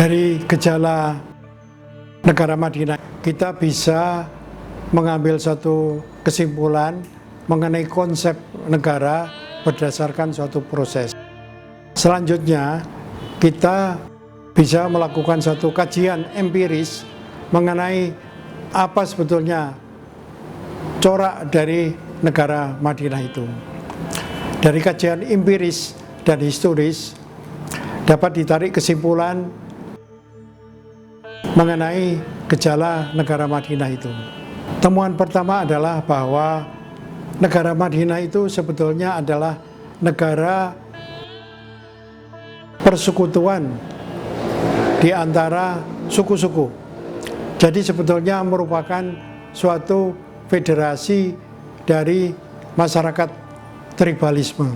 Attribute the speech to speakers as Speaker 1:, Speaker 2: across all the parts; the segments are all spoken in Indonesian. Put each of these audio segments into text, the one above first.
Speaker 1: Dari gejala negara Madinah, kita bisa mengambil suatu kesimpulan mengenai konsep negara berdasarkan suatu proses. Selanjutnya, kita bisa melakukan suatu kajian empiris mengenai apa sebetulnya corak dari negara Madinah itu. Dari kajian empiris dan historis dapat ditarik kesimpulan mengenai gejala negara Madinah itu. Temuan pertama adalah bahwa negara Madinah itu sebetulnya adalah negara persekutuan di antara suku-suku. Jadi sebetulnya merupakan suatu federasi dari masyarakat tribalisme.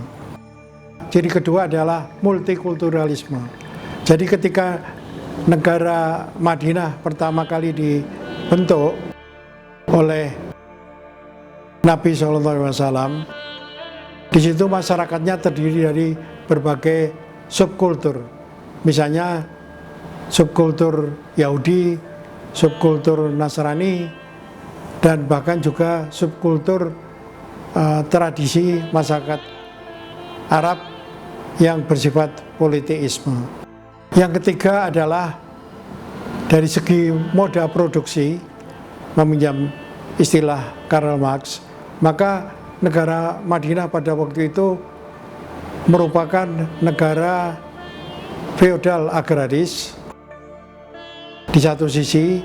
Speaker 1: Ciri kedua adalah multikulturalisme. Jadi ketika negara Madinah pertama kali dibentuk oleh Nabi SAW, di situ masyarakatnya terdiri dari berbagai subkultur, misalnya subkultur Yahudi, subkultur Nasrani, dan bahkan juga subkultur tradisi masyarakat Arab yang bersifat politeisme. Yang ketiga adalah dari segi moda produksi, meminjam istilah Karl Marx, maka negara Madinah pada waktu itu merupakan negara feodal agraris di satu sisi,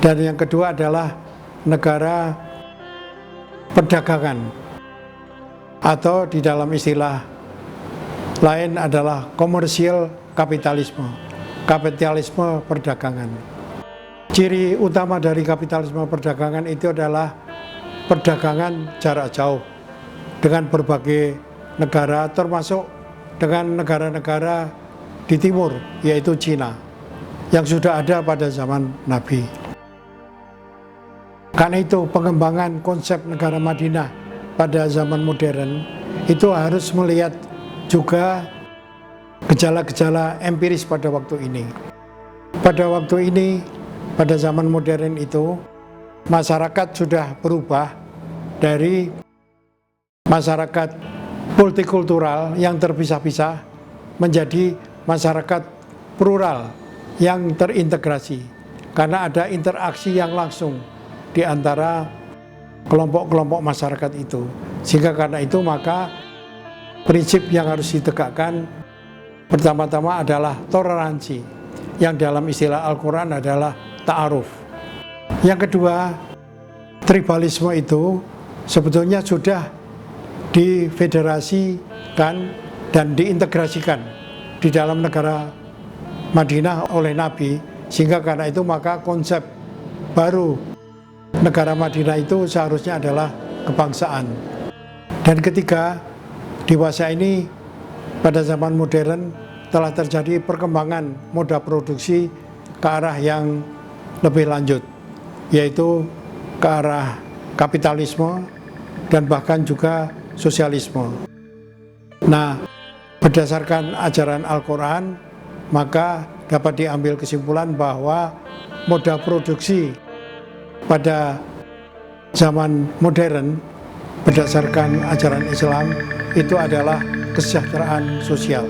Speaker 1: dan yang kedua adalah negara perdagangan, atau di dalam istilah lain adalah komersial kapitalisme perdagangan. Ciri utama dari kapitalisme perdagangan itu adalah perdagangan jarak jauh dengan berbagai negara, termasuk dengan negara-negara di timur, yaitu Cina, yang sudah ada pada zaman Nabi. Karena itu pengembangan konsep negara Madinah pada zaman modern itu harus melihat juga gejala-gejala empiris pada waktu ini. Pada waktu ini, pada zaman modern itu, masyarakat sudah berubah dari masyarakat multikultural yang terpisah-pisah menjadi masyarakat plural yang terintegrasi, karena ada interaksi yang langsung di antara kelompok-kelompok masyarakat itu. Sehingga karena itu maka prinsip yang harus ditegakkan pertama-tama adalah toleransi, yang dalam istilah Al-Quran adalah ta'aruf. Yang kedua, tribalisme itu sebetulnya sudah difederasikan dan diintegrasikan di dalam negara Madinah oleh Nabi, sehingga karena itu maka konsep baru negara Madinah itu seharusnya adalah kebangsaan. Dan ketiga, di masa ini pada zaman modern telah terjadi perkembangan moda produksi ke arah yang lebih lanjut, yaitu ke arah kapitalisme dan bahkan juga sosialisme. Nah, berdasarkan ajaran Al-Quran, maka dapat diambil kesimpulan bahwa moda produksi pada zaman modern berdasarkan ajaran Islam itu adalah kesejahteraan sosial.